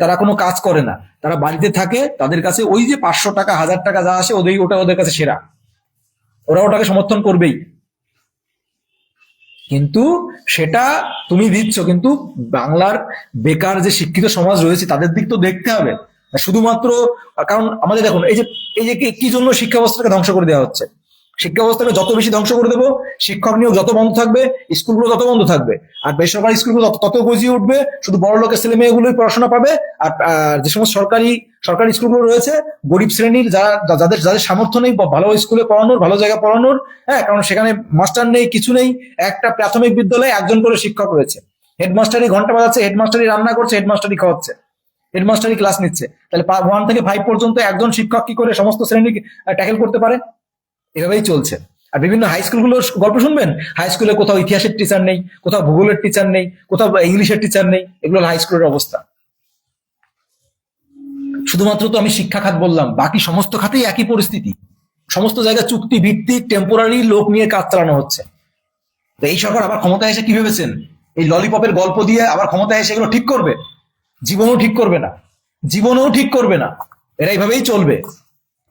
Speaker 1: তারা কোনো কাজ করে না, তারা বাড়িতে থাকে, তাদের কাছে ওই যে 500 টাকা 1000 টাকা যা আসে ওটা ওদের কাছে সেরা, ওরা ওটাকে সমর্থন করবেই। কিন্তু সেটা তুমি দিচ্ছ, কিন্তু বাংলার বেকার যে শিক্ষিত সমাজ রয়েছে তাদের দিক তো দেখতে হবে শুধুমাত্র। কারণ আমাদের দেখুন এই যে কি জন্য শিক্ষা ব্যবস্থাকে ধ্বংস করে দেওয়া হচ্ছে, শিক্ষা ব্যবস্থাকে যত বেশি ধ্বংস করে দেবো, শিক্ষক নিয়োগ যত বন্ধ থাকবে, স্কুলগুলো তত বন্ধ থাকবে, আর বেসরকারি স্কুলগুলো তত গজিয়ে উঠবে, শুধু বড় লোকের ছেলে মেয়েগুলোই পড়াশোনা পাবে, আর যে সমস্ত সরকারি স্কুলগুলো রয়েছে গরিব শ্রেণীর যাদের সামর্থ্য নেই ভালো স্কুলে পড়ানোর, ভালো জায়গায় পড়ানোর, হ্যাঁ, কারণ সেখানে মাস্টার নেই, কিছু নেই, একটা প্রাথমিক বিদ্যালয়ে একজন করে শিক্ষক রয়েছে, হেডমাস্টারই ঘন্টা বাজাচ্ছে, হেডমাস্টারই রান্না করছে, হেডমাস্টারই খাওয়াচ্ছে, হেডমাস্টারই ক্লাস নিচ্ছে, তাহলে 1 থেকে 5 পর্যন্ত একজন শিক্ষক কি করে সমস্ত শ্রেণী ট্যাকেল করতে পারে? এভাবেই চলছে। আর বিভিন্ন হাই স্কুলগুলোর গল্প শুনবেন, হাই স্কুলে কোথাও ইতিহাসের টিচার নেই, কোথাও ভূগোলের টিচার নেই, কোথাও ইংলিশের টিচার নেই, এগুলো হাই স্কুলের অবস্থা। শুধুমাত্র তো আমি শিক্ষা খাত বললাম, বাকি সমস্ত খাতেই একই পরিস্থিতি, সমস্ত জায়গায় চুক্তি ভিত্তিক টেম্পোরারি লোক নিয়ে কাজ চালানো হচ্ছে। তো এই সরকার আবার ক্ষমতায় এসে কি ভেবেছেন, এই ললিপপের গল্প দিয়ে আবার ক্ষমতায় এসে এগুলো ঠিক করবে? জীবনেও ঠিক করবে না, জীবনেও ঠিক করবে না, এরা এইভাবেই চলবে।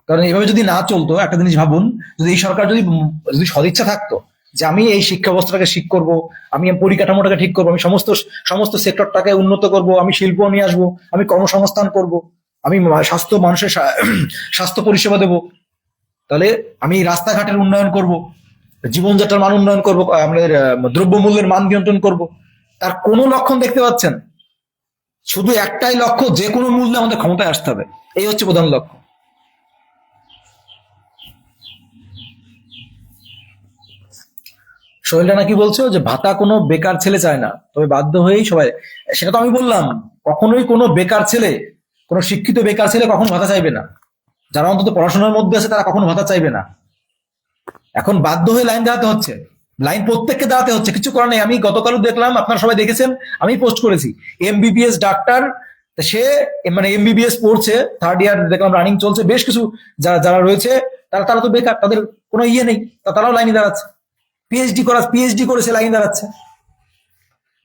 Speaker 1: কারণ এইভাবে যদি না চলতো, একটা জিনিস ভাবুন, যদি এই সরকার যদি সদিচ্ছা থাকতো যে আমি এই শিক্ষা ব্যবস্থাটাকে ঠিক করবো, আমি পরিকাঠামোটাকে ঠিক করবো, আমি সমস্ত সেক্টরটাকে উন্নত করব, আমি শিল্প নিয়ে আসবো, আমি কর্মসংস্থান করব, আমি মানুষের স্বাস্থ্য পরিষেবা দেব, তাহলে আমি রাস্তাঘাটের উন্নয়ন করব, জীবনযাত্রার মান উন্নয়ন করব, আমাদের দ্রব্যমূল্যের মান নিয়ন্ত্রণ করব, তার কোনো লক্ষণ দেখতে পাচ্ছেন? শুধু একটাই লক্ষ্য, যে কোনো মূল্যে আমাদের ক্ষমতায় আসতে হবে, এই হচ্ছে প্রধান লক্ষ্য। সোহেলটা নাকি বলছো যে ভাতা কোনো বেকার ছেলে চায় না, তবে বাধ্য হয়েই সবাই, সেটা তো আমি বললাম, কখনোই কোনো বেকার ছেলে, কোনো শিক্ষিত বেকার ছেলে কখনো ভাতা চাইবে না, যারা অন্তত পড়াশোনার মধ্যে আছে তারা কখনো ভাতা চাইবে না। এখন বাধ্য হয়ে লাইন দাঁড়াতে হচ্ছে, লাইন প্রত্যেককে দাঁড়াতে হচ্ছে, কিছু করার নেই। আমি গতকালও দেখলাম, আপনারা সবাই দেখেছেন, আমি পোস্ট করেছি, এমবিবিএস ডাক্তার, সে মানে এমবিবিএস পড়ছে, 3rd ইয়ার দেখলাম রানিং চলছে, বেশ কিছু যারা রয়েছে তারা তো বেকার, তাদের কোনো ইয়ে নেই, তারাও লাইনে দাঁড়াচ্ছে, পিএইচডি করেছে লাইন দাঁড়াচ্ছে।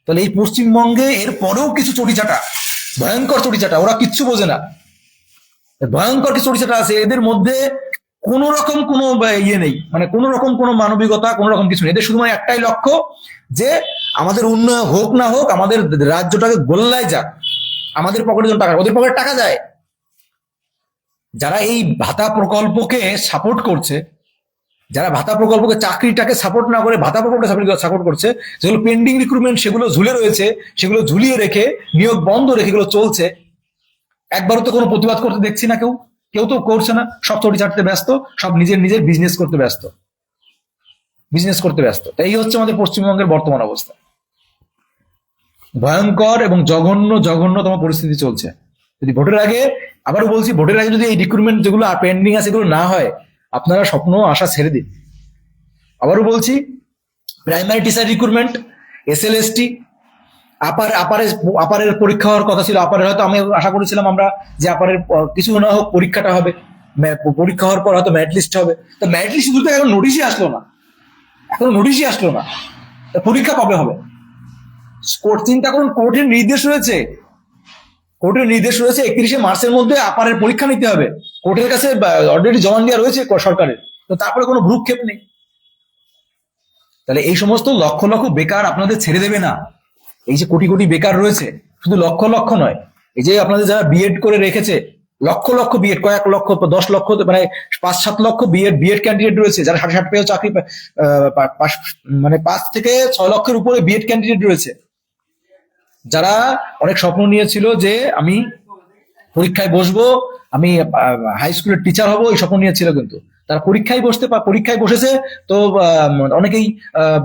Speaker 1: তাহলে এই পশ্চিমবঙ্গে এর পরেও কিছু চটিচাটা, ভয়ঙ্কর চটিচাটা, ওরা কিচ্ছু বোঝে না, ভয়ঙ্কর কিছু চটিচাটা আছে এদের মধ্যে, কোন রকম কোনো ইয়ে নেই, মানে কোন রকম কোনো মানবিকতা, কোন রকম কিছু নেই, এদের শুধুমাত্র একটাই লক্ষ্য যে আমাদের উন্নয়ন হোক না হোক, আমাদের রাজ্যটাকে গোল্লায় যাক, আমাদের পকেটে যেন টাকা, ওদের পকেটে টাকা যায়। যারা এই ভাতা প্রকল্পকে সাপোর্ট করছে, যারা ভাতা প্রকল্পকে, চাকরিটাকে সাপোর্ট না করে ভাতা প্রকল্পকে সাপোর্ট করছে, যেগুলো পেন্ডিং রিক্রুটমেন্ট সেগুলো ঝুলে রয়েছে, সেগুলো ঝুলিয়ে রেখে, নিয়োগ বন্ধ রেখে এগুলো চলছে, একবারও তো কোনো প্রতিবাদ করতে দেখছি না, কেউ তো করছে না, সব চটি চাটতে ব্যস্ত, সব নিজের বিজনেস করতে ব্যস্ত। তাই এই হচ্ছে আমাদের পশ্চিমবঙ্গের বর্তমান অবস্থা, ভয়ঙ্কর এবং জঘন্যতম পরিস্থিতি চলছে। যদি ভোটের আগে, আবারও বলছি, ভোটের আগে যদি এই রিক্রুটমেন্ট যেগুলো পেন্ডিং আছে এগুলো না হয়, আপনারা স্বপ্ন আশা ছেড়ে দিন। আবারও বলছি, প্রাইমারি টিচার রিক্রুটমেন্ট, এসএলএসটি, আপারের পরীক্ষা হওয়ার কথা ছিল, আপারের হয়তো আমি আশা করেছিলাম আমরা যে আপারের কিছু না হোক পরীক্ষাটা হবে, পরীক্ষা হওয়ার পর হয়তো মেরিট লিস্ট হবে, তো মেরিট লিস্ট শুধু এখন নোটিশই আসলো না, পরীক্ষা কবে হবে? চিন্তা করুন, কোর্টের নির্দেশ রয়েছে 31শে মার্চের মধ্যে আপারের পরীক্ষা নিতে হবে, কোর্টের কাছে অলরেডি জমা দেওয়া রয়েছে সরকারের, তো তারপরে কোনো ভ্রুক্ষেপ নেই। তাহলে এই সমস্ত লক্ষ লক্ষ বেকার আপনাদের ছেড়ে দেবে না, এই যে কোটি কোটি বেকার রয়েছে, শুধু লক্ষ নয়, এই যে আপনাদের যারা বিএড করে রেখেছে, লক্ষ বিএড, কয়েক লক্ষ, 10 লক্ষ, মানে 5-7 লক্ষ বিএড ক্যান্ডিডেট রয়েছে, যারা 60 পেয়েও চাকরি, মানে 5 থেকে 6 লক্ষের উপরে বিএড ক্যান্ডিডেট রয়েছে, যারা অনেক স্বপ্ন নিয়েছিল যে আমি পরীক্ষায় বসবো, আমি হাই স্কুলের টিচার হব, এই স্বপ্ন নিয়েছিল, কিন্তু তারা পরীক্ষায় বসেছে, তো অনেকেই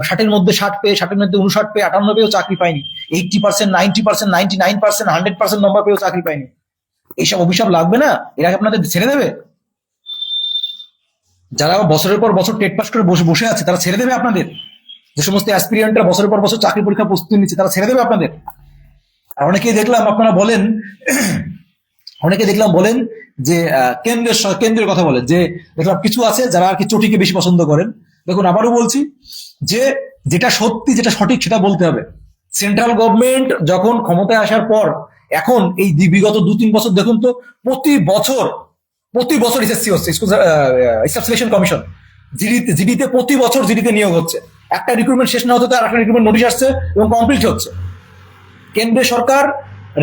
Speaker 1: 60-এর মধ্যে 60 পেয়ে, 60-এর মধ্যে 59 পেয়ে, 58 পেয়েও চাকরি পায়নি, 80%, 90%, 99%, 100% নম্বর পেয়েও চাকরি পায়নি। এইসব অভিশাপ লাগবে না, এরা আপনাদের ছেড়ে দেবে? যারা বছরের পর বছর টেট পাস করে বসে আছে, তারা ছেড়ে দেবে আপনাদের? যে সমস্ত অ্যাসপিরিয়েন্টরা বছরের পর বছর চাকরি পরীক্ষা প্রস্তুতি নিচ্ছে, তারা ছেড়ে দেবে আপনাদের? আর অনেকেই দেখলাম আপনারা বলেন অনেকে দেখলাম বলেন যে কেন্দ্রের কথা বলেন, যে দেখলাম কিছু আছে যারা আর কি চটিকে বেশি পছন্দ করেন। দেখুন আবারও বলছি যে যেটা সত্যি যেটা সঠিক সেটা বলতে হবে। সেন্ট্রাল গভর্নমেন্ট যখন ক্ষমতায় আসার পর এখন এই বিগত 2-3 বছর দেখুন তো, প্রতি বছর এসএসসি হচ্ছে, স্টাফ সিলেকশন কমিশন, জিডিতে প্রতি বছর জিডিতে নিয়োগ হচ্ছে। একটা রিক্রুটমেন্ট শেষ না হতে তার একটা রিক্রুটমেন্ট নোটিশ আসছে এবং কমপ্লিট হচ্ছে। কেন্দ্রীয় সরকার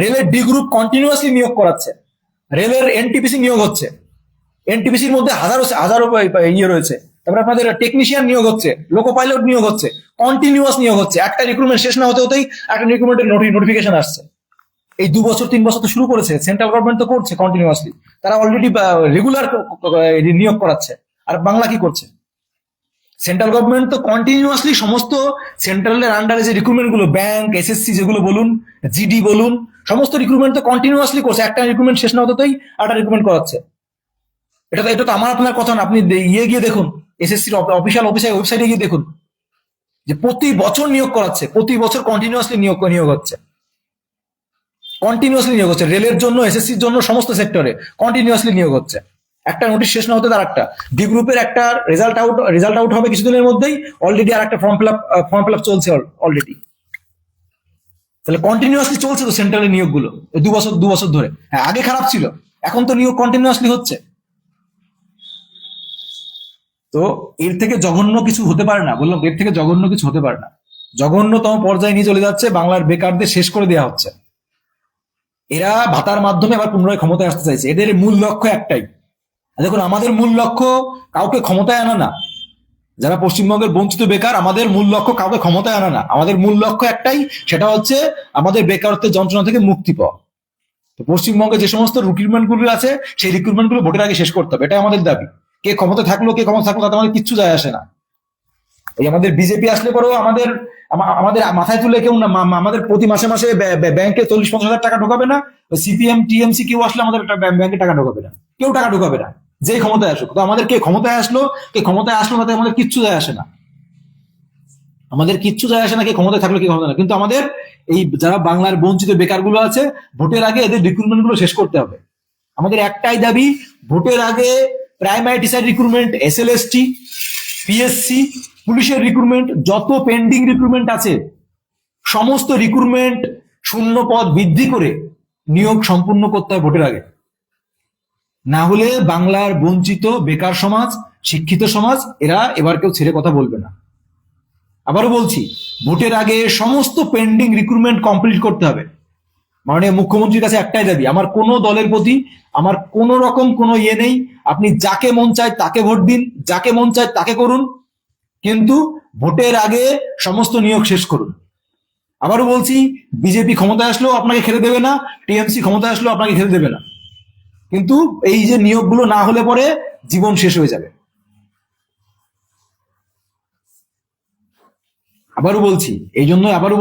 Speaker 1: রেলের ডি গ্রুপ কন্টিনিউয়াসলি নিয়োগ করাচ্ছে, রেলের এনটিপিসি নিয়োগ হচ্ছে, এনটিপিসির মধ্যে হাজারো ইয়ে রয়েছে। তারপরে আপনাদের টেকনিশিয়ান নিয়োগ হচ্ছে, লোকো পাইলট নিয়োগ হচ্ছে, কন্টিনিউয়াস নিয়োগ হচ্ছে। একটা রিক্রুটমেন্ট শেষ না হতে হতেই একটা রিক্রুটমেন্টের নোটিফিকেশন আসছে। এই 2-3 বছর তো শুরু করেছে, সেন্ট্রাল গভর্নমেন্ট তো করছে কন্টিনিউয়াসলি, তারা অলরেডি রেগুলার নিয়োগ করাচ্ছে। আর বাংলা কি করছে? সেন্ট্রাল গভর্নমেন্ট তো কন্টিনিউয়াসলি সমস্ত সেন্ট্রালের আন্ডারে যে রিক্রুটমেন্ট গুলো, ব্যাংক, এসএসসি যেগুলো বলুন, জিডি বলুন, সমস্ত রিক্রুটমেন্ট তো কন্টিনিউয়াসলি করছে। একটা রিক্রুটমেন্ট শেষ না হতেই একটা রিক্রুটমেন্ট করাচ্ছে। এটা তো আমার আপনার কথা না, আপনি গিয়ে দেখুন, এসএসসির অফিসিয়াল ওয়েবসাইটে গিয়ে দেখুন যে প্রতি বছর নিয়োগ করাচ্ছে, প্রতি বছর কন্টিনিউয়াসলি নিয়োগ হচ্ছে, কন্টিনিউয়াসলি নিয়োগ হচ্ছে। রেলের জন্য, এসএসসির জন্য, সমস্ত সেক্টরে কন্টিনিউয়াসলি নিয়োগ হচ্ছে। একটা নোটিশ শেষ না হতে তার একটা ডি গ্রুপের একটা রেজাল্ট আউট হবে কিছুদিনের মধ্যেই, অলরেডি আর একটা ফর্ম ফিল আপ চলছে অলরেডি। তাহলে কন্টিনিউয়াসলি চলছে তো সেন্ট্রালের নিয়োগগুলো 2 বছর ধরে। হ্যাঁ, আগে খারাপ ছিল, এখন তো নিয়োগ কন্টিনিউয়াসলি হচ্ছে। তো এর থেকে জঘন্য কিছু হতে পারে না, বললাম এর থেকে জঘন্য কিছু হতে পারে না। জঘন্যতম পর্যায়ে নিয়ে চলে যাচ্ছে, বাংলার বেকারদের শেষ করে দেওয়া হচ্ছে। এরা ভাতার মাধ্যমে আবার পুনরায় ক্ষমতায় আসতে চাইছে। এদের মূল লক্ষ্য একটাই। দেখুন, আমাদের মূল লক্ষ্য কাউকে ক্ষমতায় আনা না। যারা পশ্চিমবঙ্গের বঞ্চিত বেকার, আমাদের মূল লক্ষ্য কাউকে ক্ষমতায় আনা না। আমাদের মূল লক্ষ্য একটাই, সেটা হচ্ছে আমাদের বেকারত্বের যন্ত্রণা থেকে মুক্তি পাওয়া। তো পশ্চিমবঙ্গে যে সমস্ত রিক্রুটমেন্ট গুলো আছে, সেই রিক্রুটমেন্ট গুলো ভোটের আগে শেষ করতে হবে, এটা আমাদের দাবি। কে ক্ষমতা থাকলো তাতে আমাদের কিচ্ছু যায় আসে না। এই আমাদের বিজেপি আসলে পরেও আমাদের মাথায় তুলে কেউ না, আমাদের প্রতি মাসে মাসে ব্যাংকে 40-50 হাজার টাকা ঢোকাবে না। সিপিএম টিএমসি কেউ আসলে আমাদের ব্যাংকে টাকা ঢোকাবে না, কেউ টাকা ঢোকাবে না, যেই ক্ষমতায় আসুক। তো আমাদের কে ক্ষমতায় আসলো তাতে আমাদের কিচ্ছু যায় আসে না। কে ক্ষমতায় থাকলো কে ক্ষমতায় না। কিন্তু আমাদের এই যারা বাংলার বঞ্চিত বেকার গুলো আছে, ভোটের আগে এদের রিক্রুটমেন্ট গুলো শেষ করতে হবে। আমাদের একটাই দাবি, ভোটের আগে primary teacher recruitment, SLST, PSC, পুলিশের রিক্রুটমেন্ট, যত পেন্ডিং রিক্রুটমেন্ট আছে, সমস্ত রিক্রুটমেন্ট শূন্য পদ বৃদ্ধি করে নিয়োগ সম্পূর্ণ করতে হবে ভোটের আগে। না হলে বাংলার বঞ্চিত বেকার সমাজ, শিক্ষিত সমাজ, এরা এবার কেউ ছেড়ে কথা বলবে না। আবারও বলছি, ভোটের আগে সমস্ত পেন্ডিং রিক্রুটমেন্ট কমপ্লিট করতে হবে। মাননীয় মুখ্যমন্ত্রীর কাছে একটাই দাবি, আমার কোনো দলের প্রতি আমার কোনো রকম কোনো ইয়ে নেই। আপনি যাকে মন চায় তাকে ভোট দিন, যাকে মন চায় তাকে করুন, কিন্তু ভোটের আগে সমস্ত নিয়োগ শেষ করুন। আবারও বলছি, বিজেপি ক্ষমতায় আসলেও আপনাকে খেতে দেবে না, টিএমসি ক্ষমতায় আসলেও আপনাকে খেতে দেবে না। কিন্তু এই যে নিয়োগগুলো না হলে পরে জীবন শেষ হয়ে যাবে। আবারও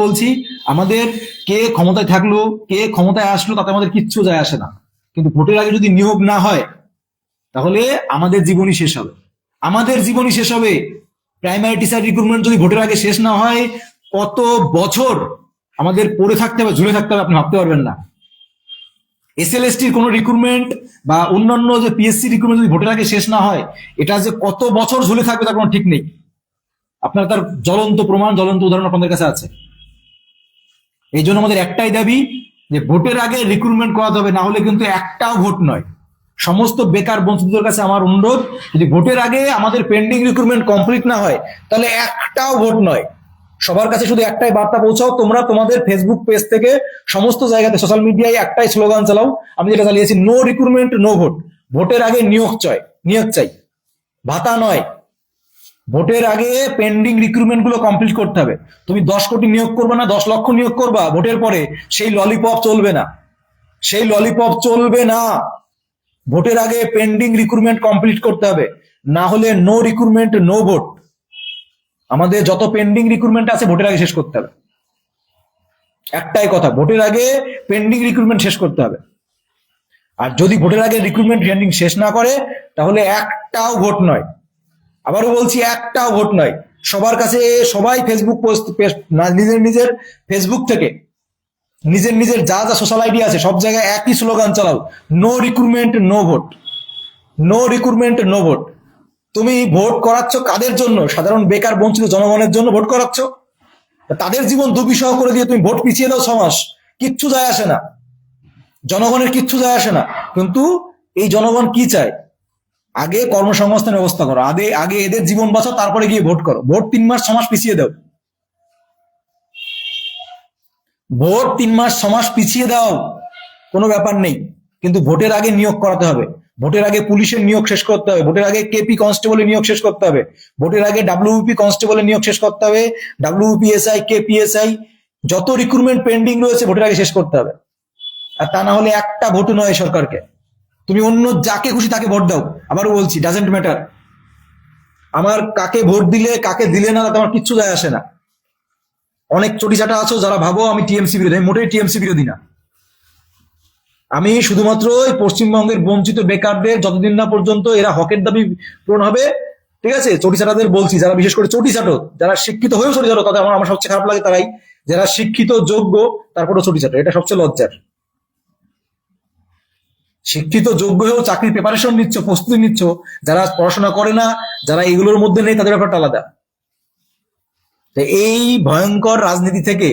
Speaker 1: বলছি, আমাদের কে ক্ষমতায় থাকলো, কে ক্ষমতায় আসলো, তাতে আমাদের কিচ্ছু যায় আসে না। কিন্তু ভোটের আগে যদি নিয়োগ না হয়, তাহলে আমাদের জীবনই শেষ হবে। প্রাইমারি টিচার রিক্রুটমেন্ট যদি ভোটের আগে শেষ না হয়, কত বছর আমাদের পড়ে থাকতে হবে, ঝুলে থাকতে হবে, আপনি ভাবতে পারবেন না। এসএলএসটির কোন রিক্রুটমেন্ট বা অন্যান্য যে পিএসসি রিক্রুটমেন্ট যদি ভোটের আগে শেষ না হয়, এটা যে কত বছর ঝুলে থাকবে তার কোনো ঠিক নেই। আপনার তার জ্বলন্ত প্রমাণ, জ্বলন্ত উদাহরণ আপনাদের কাছে আছে। এই জন্য আমাদের একটাই দাবি যে ভোটের আগে রিক্রুটমেন্ট করাতে হবে, না হলে কিন্তু একটাও ভোট নয়। সমস্ত বেকার বঞ্চিতদের কাছে আমার অনুরোধ, যদি ভোটের আগে আমাদের পেন্ডিং রিক্রুটমেন্ট কমপ্লিট না হয়, তাহলে একটাও ভোট নয়। সবার কাছে শুধু একটাই বার্তা পৌঁছাও, তোমরা তোমাদের ফেসবুক পেজ থেকে সমস্ত জায়গাতে সোশ্যাল মিডিয়ায় একটাই স্লোগান চালাও, আমি যেটা চালিয়েছি, নো রিক্রুটমেন্ট নো ভোট। ভোটের আগে নিয়োগ চাই, ভাতা নয়। ভোটের আগে পেন্ডিং রিক্রুটমেন্ট গুলো কমপ্লিট করতে হবে। তুমি 10 কোটি নিয়োগ করবে না, 10 লক্ষ নিয়োগ করবা, ভোটের পরে সেই ললিপপ চলবে না। ভোটের আগে পেন্ডিং রিক্রুটমেন্ট কমপ্লিট করতে হবে, না হলে নো রিক্রুটমেন্ট নো ভোট। আমাদের যত পেন্ডিং রিক্রুটমেন্ট আছে ভোটের আগে শেষ করতে হবে। একটাই কথা, ভোটের আগে পেন্ডিং রিক্রুটমেন্ট শেষ করতে হবে। আর যদি ভোটের আগে রিক্রুটমেন্ট পেন্ডিং শেষ না করে, তাহলে একটাও ভোট নয়। আবারও বলছি, একটাও ভোট নয়। সবার কাছে সবাই ফেসবুক পোস্ট, নিজের ফেসবুক থেকে নিজের নিজের যা যা সোশ্যাল আইডি আছে সব জায়গায় একই স্লোগান চালাও, no recruitment no vote, no recruitment no vote. তুমি ভোট করাচ্ছ কাদের জন্য? সাধারণ বেকার বঞ্চিত জনগণের জন্য ভোট করাচ্ছ। তাদের জীবন দুর্বিষহ করে দিয়ে তুমি ভোট পিছিয়ে দাও 6 মাস, কিচ্ছু যায় আসে না, জনগণের কিচ্ছু যায় আসে না। কিন্তু এই জনগণ কি চায়? আগে কর্মসংস্থানের ব্যবস্থা করো, আগে আগে এদের জীবন বাঁচাও, তারপরে গিয়ে ভোট করো। ভোট 3 মাস 6 মাস পিছিয়ে দাও, ভোট 3 মাস 6 মাস পিছিয়ে দাও, কোনো ব্যাপার নেই। কিন্তু ভোটের আগে নিয়োগ করাতে হবে, ভোটের আগে পুলিশের নিয়োগ শেষ করতে হবে, ভোটের আগে কেপি কনস্টেবলের নিয়োগ শেষ করতে হবে, ভোটের আগে ডাব্লিউপি কনস্টেবলের নিয়োগ শেষ করতে হবে, ডাব্লিউপিএসআই কেপিএসআই যত রিক্রুটমেন্ট পেন্ডিং রয়েছে ভোটের আগে শেষ করতে হবে। আর তা না হলে একটা ভোট নয় সরকারকে, তুমি অন্য যাকে খুশি তাকে ভোট দাও, আবারও বলছি ডাজেন্ট ম্যাটার। আমার কাকে ভোট দিলে কাকে দিলে না তাতে আমার কিচ্ছু যায় আসে না। অনেক চটিচাটা আছো যারা ভাবো আমি টিএমসি বিরোধী, আমি মোটেই টিএমসি বিরোধী না। আমি শুধুমাত্র এই পশ্চিমবঙ্গের বঞ্চিত বেকারদের যতদিন না পর্যন্ত এরা হকের দাবি পূরণ হবে, ঠিক আছে, চটিচাটাদের বলছি, যারা বিশেষ করে চটিচাটো, যারা শিক্ষিত হয়েও চটিচাটো, তাদের আমার সবচেয়ে খারাপ লাগে তারাই, যারা শিক্ষিত যোগ্য তারপরে চটিচাটো, এটা সবচেয়ে লজ্জার। শিক্ষিত যোগ্য হয়েও চাকরির প্রিপারেশন নিচ্ছ, প্রস্তুতি নিচ্ছ, যারা পড়াশোনা করে না, যারা এগুলোর মধ্যে নেই, তাদের ব্যাপারটা আলাদা। এই ভয়ঙ্কর রাজনীতি থেকে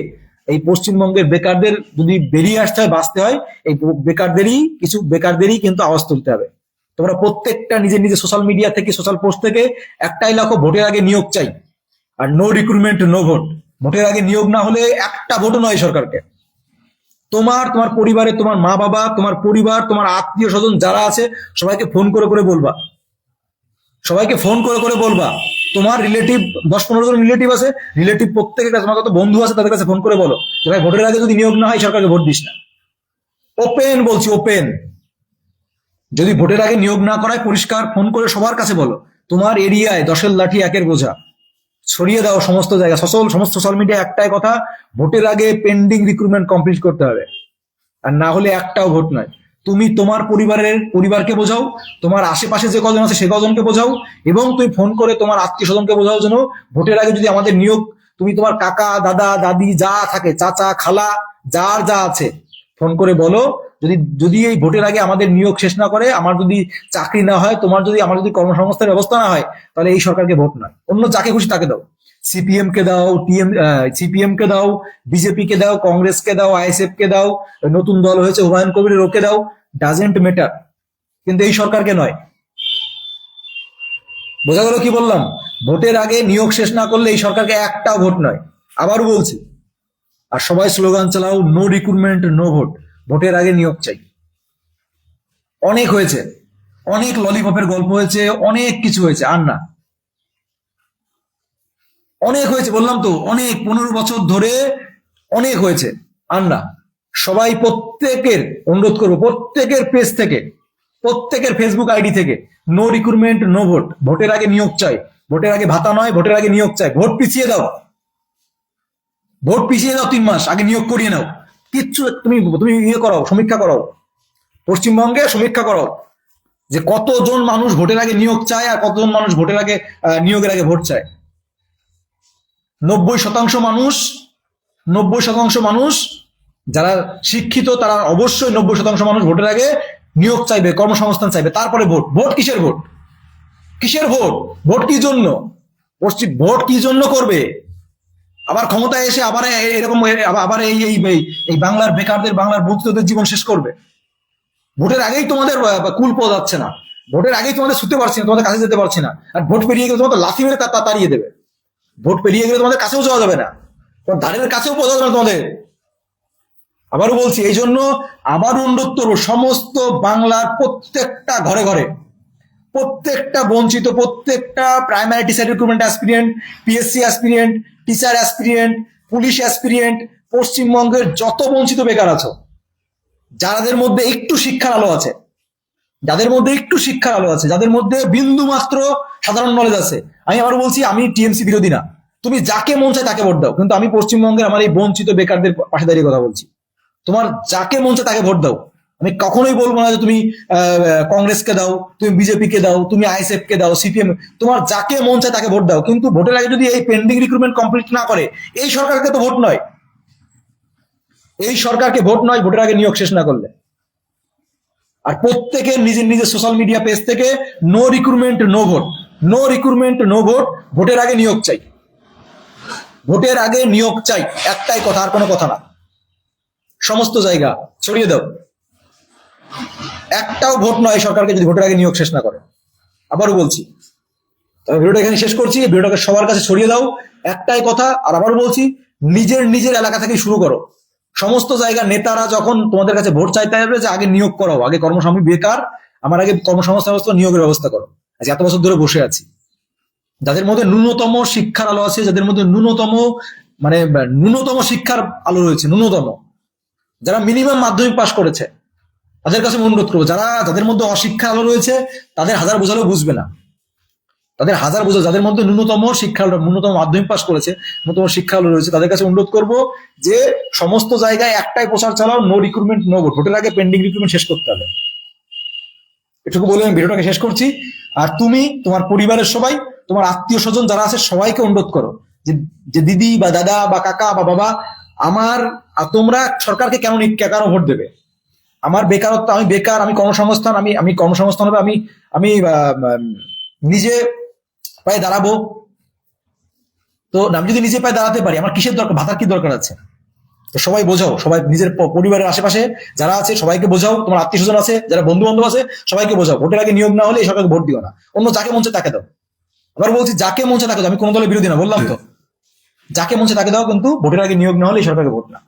Speaker 1: এই পশ্চিমবঙ্গের বেকারদের যদি বেরিয়ে আসতে হয়, বাঁচতে হয়, এই বেকারদেরই কিন্তু আওয়াজ তুলতে হবে। তোমরা প্রত্যেকটা নিজের নিজের সোশ্যাল মিডিয়া থেকে, সোশ্যাল পোস্ট থেকে একটাই লক্ষ্য, ভোটের আগে নিয়োগ চাই, আর নো রিক্রুটমেন্ট নো ভোট। ভোটের আগে নিয়োগ না হলে একটা ভোটও নয় সরকারকে। তোমার পরিবারে তোমার মা বাবা, তোমার পরিবার, তোমার আত্মীয় স্বজন যারা আছে সবাইকে ফোন করে করে বলবা, সবাইকে ফোন করে করে বলবা। তোমার রিলেটিভ 10-15 জন রিলেটিভ আছে, রিলেটিভ প্রত্যেকের কাছে, তোমার কত বন্ধু আছে তাদের কাছে ফোন করে বলো ভাই ভোটের আগে যদি নিয়োগ না হয় সরকারকে ভোট দিস না। ওপেন বলছি, ওপেন। যদি ভোটের আগে নিয়োগ না করায় পরিষ্কার ফোন করে সবার কাছে বলো। তোমার এরিয়ায় 10-এর লাঠি 1-এর বোঝা, ছড়িয়ে দাও সমস্ত জায়গায়, সমস্ত সোশ্যাল মিডিয়া একটাই কথা, ভোটের আগে পেন্ডিং রিক্রুটমেন্ট কমপ্লিট করতে হবে, আর না হলে একটাও ভোট নয়। তুমি তোমার পরিবারকে বোঝাও, তোমার আশেপাশে যে কজন আছে সে কজনকে বোঝাও, এবং তুমি ফোন করে তোমার আত্মীয় স্বজনকে বোঝাও যেন ভোটের আগে যদি আমাদের নিয়োগ, তুমি তোমার কাকা দাদা দাদি যা থাকে, চাচা খালা যার যা আছে, ফোন করে বলো যদি যদি এই ভোটের আগে আমাদের নিয়োগ শেষ না করে, আমার যদি চাকরি না হয়, আমার যদি কর্মসংস্থানের ব্যবস্থা না হয়, তাহলে এই সরকারকে ভোট নয়, অন্য যাকে খুশি তাকে দাও। সিপিএম কে দাও, সিপিএম কে দাও, বিজেপি কে দাও, কংগ্রেস কে দাও, আইএসএফ কে দাও, নতুন দল হয়েছে হুমায়ুন কবিরের ওকে দাও, ডাজেন্ট ম্যাটার, কিন্তু এই সরকারকে নয়। বোঝা গেল কি বললাম? ভোটের আগে নিয়োগ শেষ না করলে এই সরকারকে একটাও ভোট নয়, আবারও বলছি। আর সবাই স্লোগান চালাও, নো রিক্রুটমেন্ট নো ভোট, ভোটের আগে নিয়োগ চাই। অনেক হয়েছে, অনেক ললিপপের গল্প হয়েছে, অনেক কিছু হয়েছে, আর না, অনেক হয়েছে, বললাম তো, অনেক 15 বছর ধরে অনেক হয়েছে, আর না। সবাই প্রত্যেকের অনুরোধ করবো, প্রত্যেকের পেজ থেকে, প্রত্যেকের ফেসবুক আইডি থেকে, নো রিক্রুটমেন্ট নো ভোট, ভোটের আগে নিয়োগ চাই, ভোটের আগে ভাতা নয়, ভোটের আগে নিয়োগ চাই। ভোট পিছিয়ে দাও, ভোট পিছিয়ে দাও, 3 মাস আগে নিয়োগ করিয়ে নাও। কিচ্ছু তুমি তুমি ইয়ে করাও, সমীক্ষা করাও, পশ্চিমবঙ্গে সমীক্ষা করাও যে কতজন মানুষ ভোটের আগে নিয়োগ চায় আর কতজন মানুষ ভোটের আগে নিয়োগের আগে ভোট চায়। 90% মানুষ যারা শিক্ষিত তারা অবশ্যই 90% মানুষ ভোটের আগে নিয়োগ চাইবে, কর্মসংস্থান চাইবে, তারপরে ভোট। ভোট কিসের ভোট? কিসের ভোট? ভোট কি জন্য? ভোট কি জন্য করবে? আবার ক্ষমতায় এসে আবার এরকম আবার এই বাংলার বেকারদের, বাংলার বঞ্চিতদের জীবন শেষ করবে। ভোটের আগেই তোমাদের কুল পাওয়া যাচ্ছে না, ভোটের আগেই তোমাদের শুতে পারছি না, তোমাদের কাছে যেতে পারছি না, আর ভোট পেরিয়ে গেলে তোমাদের লাথি মেরে তাড়িয়ে দেবে। ভোট পেরিয়ে গেলে তোমাদের কাছেও যাওয়া যাবে না, তোমার ধারের কাছেও পাওয়া যাবে না তোমাদের। আবারও বলছি, এই জন্য আবারও অনুরোধ করবো, সমস্ত বাংলার প্রত্যেকটা ঘরে ঘরে, প্রত্যেকটা বঞ্চিত, প্রত্যেকটা primary teacher recruitment aspirant, PSC aspirant, teacher aspirant, police aspirant, পশ্চিমবঙ্গের যত বঞ্চিত বেকার আছো, যাদের মধ্যে একটু শিক্ষার আলো আছে, যাদের মধ্যে একটু শিক্ষার আলো আছে, যাদের মধ্যে বিন্দু মাত্র সাধারণ নলেজ আছে, আমি আবার বলছি, আমি টিএমসি বিরোধী না, তুমি যাকে মন চায় তাকে ভোট দাও, কিন্তু আমি পশ্চিমবঙ্গের আমার এই বঞ্চিত বেকারদের পাশে দাঁড়িয়ে কথা বলছি। তোমার যাকে মন চায় তাকে ভোট দাও, আমি কখনোই বলবো না যে তুমি কংগ্রেসকে দাও, তুমি বিজেপি কে দাও, তুমি আইএসএফ কে দাও, সিপিএম, তোমার যাকে মন চায় তাকে ভোট দাও, কিন্তু ভোটের আগে যদি এই পেন্ডিং রিক্রুটমেন্ট কমপ্লিট না করে, এই সরকারকে তো ভোট নয়। এই সরকারকে ভোট নয়, ভোটের আগে নিয়োগ শেষ না করলে। আর প্রত্যেকের নিজের নিজের সোশ্যাল মিডিয়া পেজ থেকে no recruitment no vote, no recruitment no vote, ভোটের আগে নিয়োগ চাই, ভোটের আগে নিয়োগ চাই, একটাই কথা, আর কোনো কথা না। সমস্ত জায়গা ছড়িয়ে দাও, একটাও ভোট নয় সরকারকে যদি ভোটের আগে নিয়োগ শেষ না করে। আবারও বলছি, তবে ভিডিওটা এখানে শেষ করছি, ভিডিওটাকে সবার কাছে ছড়িয়ে দাও, একটাই কথা। আর আবারও বলছি, নিজের নিজের এলাকা থেকে শুরু করো। সমস্ত জায়গা নেতারা যখন তোমাদের কাছে ভোট চাইতে আসবে যে আগে নিয়োগ করো, আগে কর্মসংস্থান, বেকার, আমার আগে কর্মসংস্থান ব্যবস্থা, নিয়োগের ব্যবস্থা করো। আজ এত বছর ধরে বসে আছি, যাদের মধ্যে ন্যূনতম শিক্ষার আলো আছে, যাদের মধ্যে ন্যূনতম শিক্ষার আলো রয়েছে, ন্যূনতম, যারা মিনিমাম মাধ্যমিক পাশ করেছে, তাদের কাছে আমি অনুরোধ করবো, যাদের মধ্যে অশিক্ষা আলো রয়েছে, তাদের হাজার বোঝালেও বুঝবে না, তাদের হাজার বোঝা, যাদের মধ্যে ন্যূনতম শিক্ষা, ন্যূনতম মাধ্যমিক পাশ করেছে, ন্যূনতম শিক্ষা আলো রয়েছে, তাদের কাছে অনুরোধ করবো যে সমস্ত জায়গায় একটাই প্রচার চালাও, নো রিক্রুটমেন্ট নো ভোট, ভোটের আগে পেন্ডিং রিক্রুটমেন্ট শেষ করতে হবে। এটুকু বলে আমি ভিডিওটাকে শেষ করছি। আর তুমি তোমার পরিবারের সবাই, তোমার আত্মীয় স্বজন যারা আছে, সবাইকে অনুরোধ করো যে দিদি বা দাদা বা কাকা বা বাবা, তোমরা সরকারকে কেন ভোট দেবে? আমার বেকারত্ব, আমি বেকার, আমি কর্মসংস্থান, আমি কর্মসংস্থান হবে, আমি নিজে পায়ে দাঁড়াবো। তো আমি যদি নিজে পায়ে দাঁড়াতে পারি, আমার কিসের দরকার, ভাতার কি দরকার আছে? তো সবাই বোঝাও, সবাই নিজের পরিবারের আশেপাশে যারা আছে সবাইকে বোঝাও, তোমার আত্মীয় স্বজন আছে, যারা বন্ধু বান্ধব আছে, সবাইকে বোঝাও, ভোটের আগে নিয়োগ না হলে এই সরকারকে ভোট দিও না, অন্য যাকে মঞ্চে তাকে দাও। আবার বলছি, যাকে মঞ্চে তাকে দাও, আমি কোনো দলের বিরোধী না, বললাম তো, যাকে মঞ্চে তাকে দাও, কিন্তু ভোটের আগে নিয়োগ না হলে এই সরকারকে ভোট না।